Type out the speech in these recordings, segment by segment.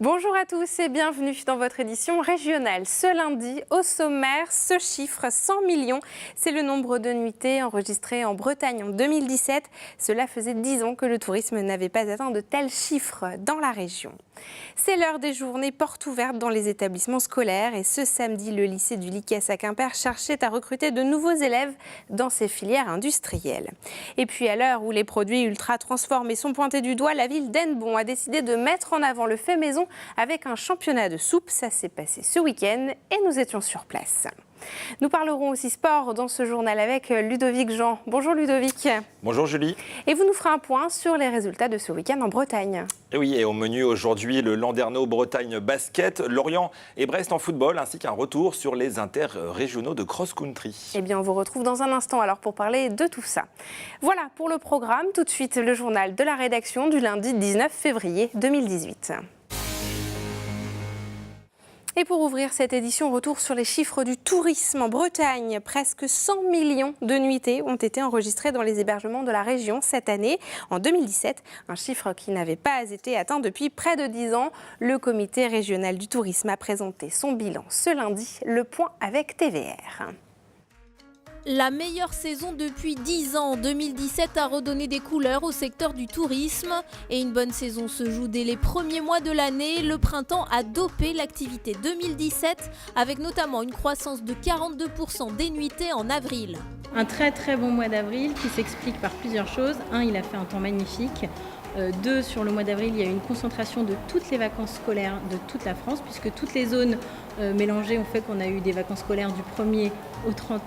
Bonjour à tous et bienvenue dans votre édition régionale. Ce lundi, au sommaire, ce chiffre 100 millions, c'est le nombre de nuitées enregistrées en Bretagne en 2017. Cela faisait 10 ans que le tourisme n'avait pas atteint de tels chiffres dans la région. C'est l'heure des journées portes ouvertes dans les établissements scolaires et ce samedi, le lycée du Lycès à Quimper cherchait à recruter de nouveaux élèves dans ses filières industrielles. Et puis à l'heure où les produits ultra transformés sont pointés du doigt, la ville d'Hennebont a décidé de mettre en avant le fait maison avec un championnat de soupe. Ça s'est passé ce week-end et nous étions sur place. Nous parlerons aussi sport dans ce journal avec Ludovic Jean. Bonjour Ludovic. Bonjour Julie. Et vous nous ferez un point sur les résultats de ce week-end en Bretagne. Et oui, et au menu aujourd'hui, le Landerneau Bretagne basket, Lorient et Brest en football, ainsi qu'un retour sur les interrégionaux de cross-country. Eh bien, on vous retrouve dans un instant alors pour parler de tout ça. Voilà pour le programme. Tout de suite, le journal de la rédaction du lundi 19 février 2018. Et pour ouvrir cette édition, retour sur les chiffres du tourisme en Bretagne. Presque 100 millions de nuitées ont été enregistrées dans les hébergements de la région cette année, en 2017. Un chiffre qui n'avait pas été atteint depuis près de 10 ans. Le comité régional du tourisme a présenté son bilan ce lundi. Le point avec TVR. La meilleure saison depuis 10 ans, 2017, a redonné des couleurs au secteur du tourisme. Et une bonne saison se joue dès les premiers mois de l'année. Le printemps a dopé l'activité 2017, avec notamment une croissance de 42% des nuitées en avril. Un très très bon mois d'avril qui s'explique par plusieurs choses. Un, il a fait un temps magnifique. Deux, sur le mois d'avril, il y a eu une concentration de toutes les vacances scolaires de toute la France, puisque toutes les zones mélangées ont fait qu'on a eu des vacances scolaires du 1er au 30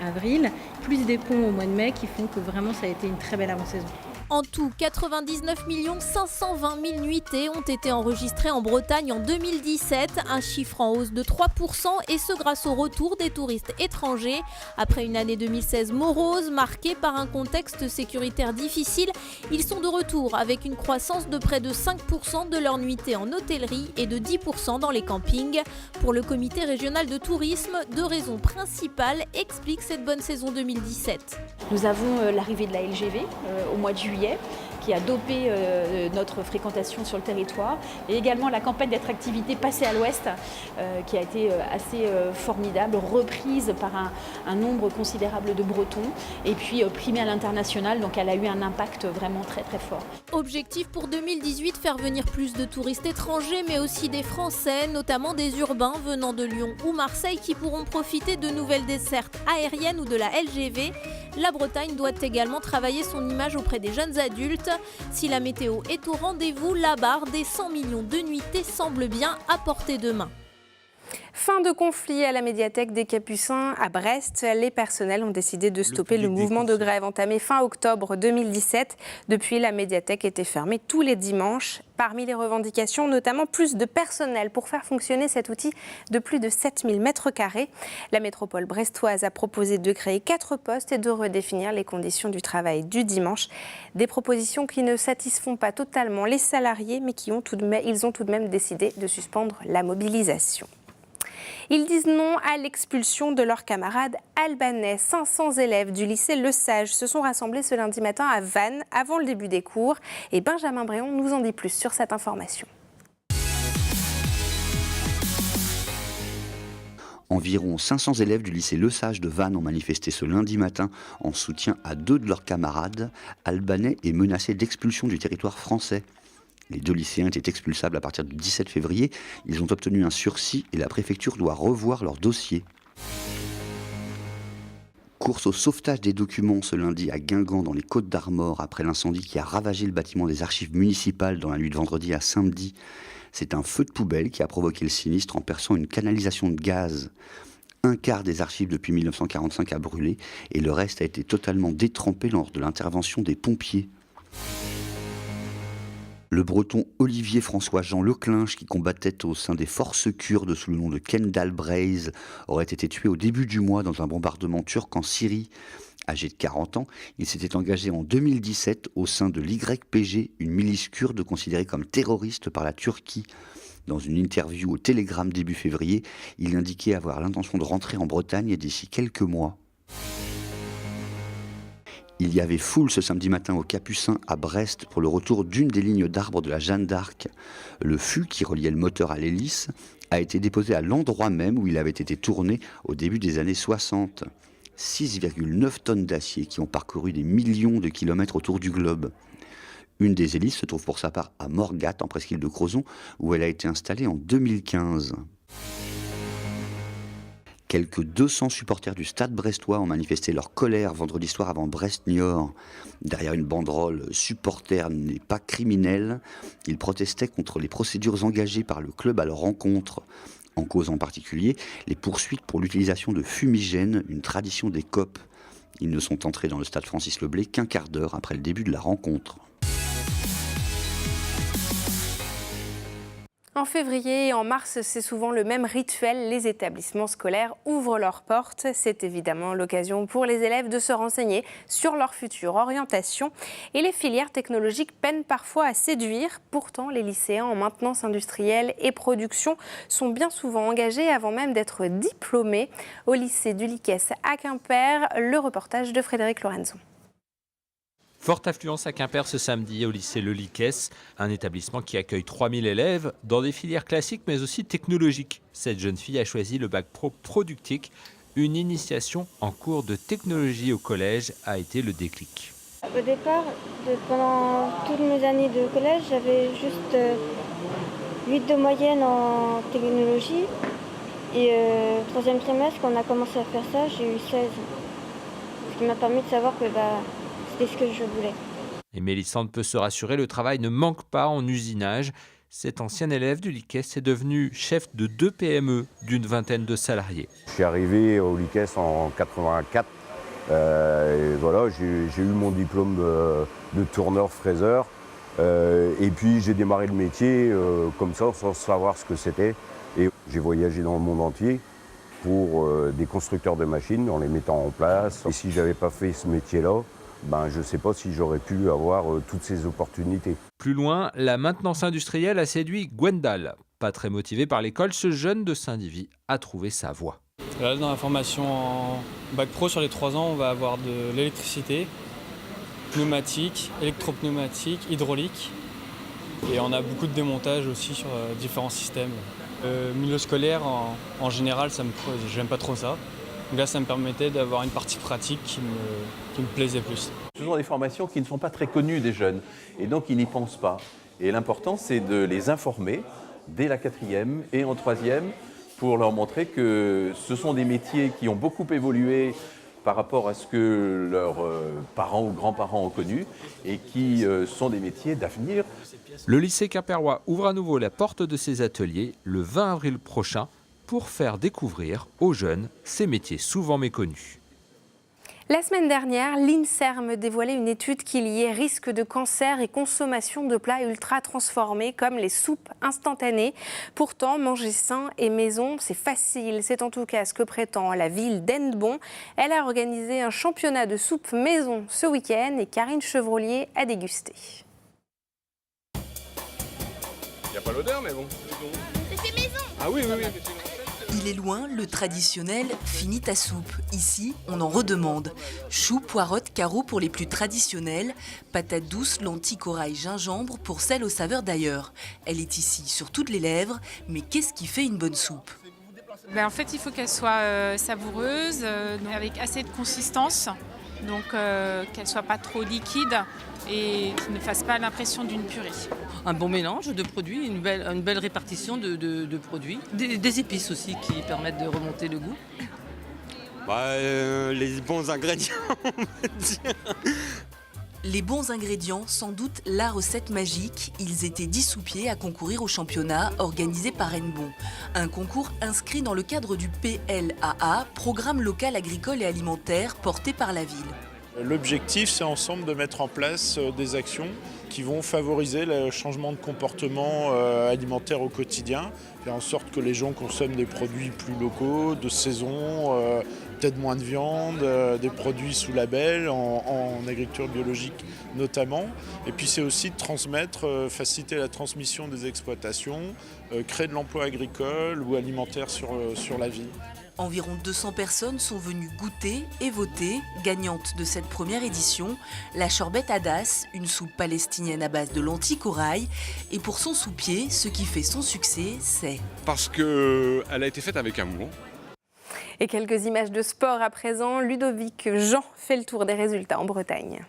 avril, plus des ponts au mois de mai qui font que vraiment ça a été une très belle avant-saison. En tout, 99 520 000 nuitées ont été enregistrées en Bretagne en 2017, un chiffre en hausse de 3%, et ce grâce au retour des touristes étrangers. Après une année 2016 morose, marquée par un contexte sécuritaire difficile, ils sont de retour avec une croissance de près de 5% de leurs nuitées en hôtellerie et de 10% dans les campings. Pour le comité régional de tourisme, deux raisons principales expliquent cette bonne saison 2017. Nous avons l'arrivée de la LGV au mois de juillet, qui a dopé notre fréquentation sur le territoire, et également la campagne d'attractivité Passez à l'Ouest, qui a été assez formidable, reprise par un nombre considérable de Bretons, et puis primée à l'international, donc elle a eu un impact vraiment très très fort. Objectif pour 2018, faire venir plus de touristes étrangers, mais aussi des Français, notamment des urbains venant de Lyon ou Marseille, qui pourront profiter de nouvelles dessertes aériennes ou de la LGV. La Bretagne doit également travailler son image auprès des jeunes adultes. Si la météo est au rendez-vous, la barre des 100 millions de nuitées semble bien à portée de main. Fin de conflit à la médiathèque des Capucins à Brest. Les personnels ont décidé de stopper le mouvement de grève entamé fin octobre 2017. Depuis, la médiathèque était fermée tous les dimanches. Parmi les revendications, notamment plus de personnel pour faire fonctionner cet outil de plus de 7000 m². La métropole brestoise a proposé de créer 4 postes et de redéfinir les conditions du travail du dimanche. Des propositions qui ne satisfont pas totalement les salariés, mais ils ont tout de même décidé de suspendre la mobilisation. Ils disent non à l'expulsion de leurs camarades albanais. 500 élèves du lycée Le Sage se sont rassemblés ce lundi matin à Vannes avant le début des cours. Et Benjamin Bréon nous en dit plus sur cette information. Environ 500 élèves du lycée Le Sage de Vannes ont manifesté ce lundi matin en soutien à 2 de leurs camarades albanais et menacés d'expulsion du territoire français. Les 2 lycéens étaient expulsables à partir du 17 février. Ils ont obtenu un sursis et la préfecture doit revoir leur dossier. Course au sauvetage des documents ce lundi à Guingamp dans les Côtes-d'Armor après l'incendie qui a ravagé le bâtiment des archives municipales dans la nuit de vendredi à samedi. C'est un feu de poubelle qui a provoqué le sinistre en perçant une canalisation de gaz. Un quart des archives depuis 1945 a brûlé et le reste a été totalement détrempé lors de l'intervention des pompiers. Le breton Olivier François-Jean Leclinch, qui combattait au sein des forces kurdes sous le nom de Kendal Braze, aurait été tué au début du mois dans un bombardement turc en Syrie. Âgé de 40 ans, il s'était engagé en 2017 au sein de l'YPG, une milice kurde considérée comme terroriste par la Turquie. Dans une interview au Télégramme début février, il indiquait avoir l'intention de rentrer en Bretagne d'ici quelques mois. Il y avait foule ce samedi matin au Capucin à Brest pour le retour d'une des lignes d'arbres de la Jeanne d'Arc. Le fût qui reliait le moteur à l'hélice a été déposé à l'endroit même où il avait été tourné au début des années 60. 6,9 tonnes d'acier qui ont parcouru des millions de kilomètres autour du globe. Une des hélices se trouve pour sa part à Morgat, en presqu'île de Crozon, où elle a été installée en 2015. Quelques 200 supporters du Stade brestois ont manifesté leur colère vendredi soir avant Brest-Niort. Derrière une banderole « Supporter n'est pas criminel », ils protestaient contre les procédures engagées par le club à leur encontre. En cause en particulier, les poursuites pour l'utilisation de fumigènes, une tradition des COP. Ils ne sont entrés dans le stade Francis Leblay qu'un quart d'heure après le début de la rencontre. En février et en mars, c'est souvent le même rituel. Les établissements scolaires ouvrent leurs portes. C'est évidemment l'occasion pour les élèves de se renseigner sur leur future orientation. Et les filières technologiques peinent parfois à séduire. Pourtant, les lycéens en maintenance industrielle et production sont bien souvent engagés avant même d'être diplômés. Au lycée du Liquès à Quimper, le reportage de Frédéric Lorenzo. Forte affluence à Quimper ce samedi au lycée Le Liquès, un établissement qui accueille 3000 élèves dans des filières classiques mais aussi technologiques. Cette jeune fille a choisi le bac pro productique. Une initiation en cours de technologie au collège a été le déclic. Au départ, pendant toutes mes années de collège, j'avais juste 8 de moyenne en technologie. Et troisième trimestre, quand on a commencé à faire ça, j'ai eu 16. Ce qui m'a permis de savoir que c'était ce que je voulais. Et Mélissande peut se rassurer, le travail ne manque pas en usinage. Cet ancien élève du Liquès est devenu chef de 2 PME d'une vingtaine de salariés. Je suis arrivé au Liquès en 84. Et voilà, j'ai eu mon diplôme de tourneur-fraiseur. Et puis j'ai démarré le métier comme ça, sans savoir ce que c'était. Et j'ai voyagé dans le monde entier pour des constructeurs de machines en les mettant en place. Et si je n'avais pas fait ce métier-là, je ne sais pas si j'aurais pu avoir toutes ces opportunités. Plus loin, la maintenance industrielle a séduit Gwendal. Pas très motivé par l'école, ce jeune de Saint-Divy a trouvé sa voie. Là, dans la formation en bac pro sur les 3 ans, on va avoir de l'électricité, pneumatique, électropneumatique, hydraulique. Et on a beaucoup de démontage aussi sur différents systèmes. Milieu scolaire, en général, j'aime pas trop ça. Donc là, ça me permettait d'avoir une partie pratique qui me plaisait plus. Ce sont des formations qui ne sont pas très connues des jeunes et donc ils n'y pensent pas. Et l'important, c'est de les informer dès la 4e et en 3e pour leur montrer que ce sont des métiers qui ont beaucoup évolué par rapport à ce que leurs parents ou grands-parents ont connu et qui sont des métiers d'avenir. Le lycée quimpérois ouvre à nouveau la porte de ses ateliers le 20 avril prochain pour faire découvrir aux jeunes ces métiers souvent méconnus. La semaine dernière, l'INSERM dévoilait une étude qui liait risque de cancer et consommation de plats ultra transformés comme les soupes instantanées. Pourtant, manger sain et maison, c'est facile. C'est en tout cas ce que prétend la ville d'Hennebont. Elle a organisé un championnat de soupe maison ce week-end et Karine Chevrolier a dégusté. Il n'y a pas l'odeur, mais bon. C'est fait maison. Ah oui. Il est loin, le traditionnel finit ta soupe. Ici, on en redemande. Choux, poireaux, carreaux pour les plus traditionnels, patates douces, lentilles, corail, gingembre pour celles aux saveurs d'ailleurs. Elle est ici sur toutes les lèvres, mais qu'est-ce qui fait une bonne soupe ? En fait, il faut qu'elle soit savoureuse, avec assez de consistance, donc qu'elle ne soit pas trop liquide et qu'il ne fasse pas l'impression d'une purée. Un bon mélange de produits, une belle répartition de produits, des épices aussi qui permettent de remonter le goût. Les bons ingrédients, on va dire. Les bons ingrédients, sans doute la recette magique. Ils étaient 10 soupiers à concourir au championnat organisé par Hennebont. Un concours inscrit dans le cadre du PLAA, Programme local agricole et alimentaire porté par la ville. L'objectif, c'est ensemble de mettre en place des actions qui vont favoriser le changement de comportement alimentaire au quotidien, faire en sorte que les gens consomment des produits plus locaux, de saison, peut-être moins de viande, des produits sous label, en agriculture biologique notamment. Et puis c'est aussi de transmettre, faciliter la transmission des exploitations, créer de l'emploi agricole ou alimentaire sur la ville. Environ 200 personnes sont venues goûter et voter. Gagnante de cette première édition, la chorbette Hadas, une soupe palestinienne à base de lentilles corail. Et pour son sous-pied, ce qui fait son succès, c'est... Parce qu'elle a été faite avec amour. Et quelques images de sport à présent. Ludovic Jean fait le tour des résultats en Bretagne.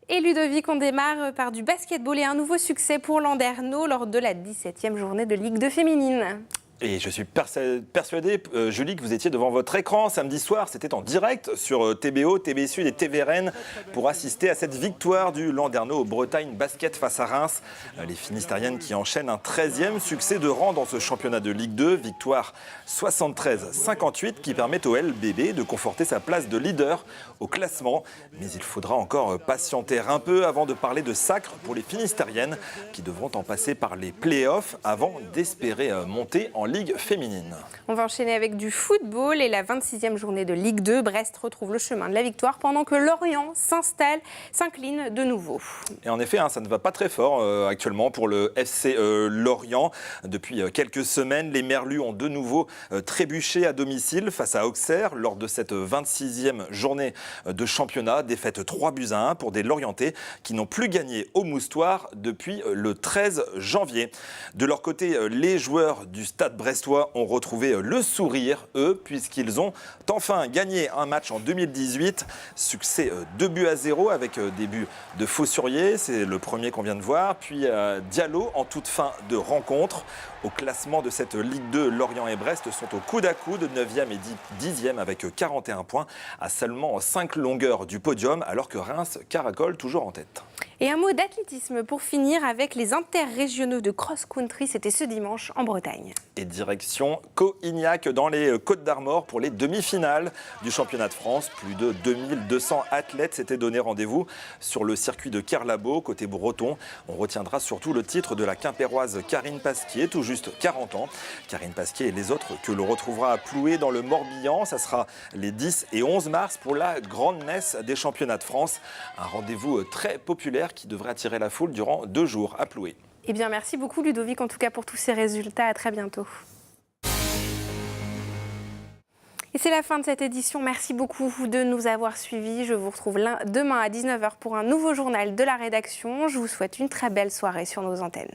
Et Ludovic, on démarre par du basketball et un nouveau succès pour Landerneau lors de la 17e journée de Ligue 2 féminine. Et je suis persuadé, Julie, que vous étiez devant votre écran samedi soir. C'était en direct sur TBO, TB Sud et TVRN pour assister à cette victoire du Landerneau Bretagne Basket face à Reims. Les Finistériennes qui enchaînent un 13e succès de rang dans ce championnat de Ligue 2. Victoire 73-58 qui permet au LBB de conforter sa place de leader au classement. Mais il faudra encore patienter un peu avant de parler de sacre pour les Finistériennes qui devront en passer par les playoffs avant d'espérer monter en Ligue féminine. On va enchaîner avec du football et la 26e journée de Ligue 2. Brest retrouve le chemin de la victoire pendant que Lorient s'incline de nouveau. Et en effet, ça ne va pas très fort actuellement pour le FC Lorient. Depuis quelques semaines, les Merlus ont de nouveau trébuché à domicile face à Auxerre lors de cette 26e journée de championnat. Défaite 3-1 pour des Lorientais qui n'ont plus gagné au Moustoir depuis le 13 janvier. De leur côté, les joueurs du Stade brestois ont retrouvé le sourire, eux, puisqu'ils ont enfin gagné un match en 2018. Succès 2-0 avec des buts de Faussurier, c'est le premier qu'on vient de voir. Puis Diallo en toute fin de rencontre. Au classement de cette Ligue 2, Lorient et Brest sont au coude à coude, 9e et 10e avec 41 points, à seulement 5 longueurs du podium, alors que Reims caracole toujours en tête. Et un mot d'athlétisme pour finir avec les interrégionaux de cross-country, c'était ce dimanche en Bretagne. Et direction Coignac dans les Côtes d'Armor pour les demi-finales du championnat de France. Plus de 2200 athlètes s'étaient donné rendez-vous sur le circuit de Kerlabo, côté breton. On retiendra surtout le titre de la Quimpéroise Karine Pasquier, tout juste 40 ans. Karine Pasquier et les autres que l'on retrouvera à Ploué dans le Morbihan. Ça sera les 10 et 11 mars pour la grande messe des championnats de France. Un rendez-vous très populaire qui devrait attirer la foule durant 2 jours à Ploué. Eh bien, merci beaucoup Ludovic, en tout cas pour tous ces résultats. À très bientôt. Et c'est la fin de cette édition. Merci beaucoup de nous avoir suivis. Je vous retrouve demain à 19h pour un nouveau journal de la rédaction. Je vous souhaite une très belle soirée sur nos antennes.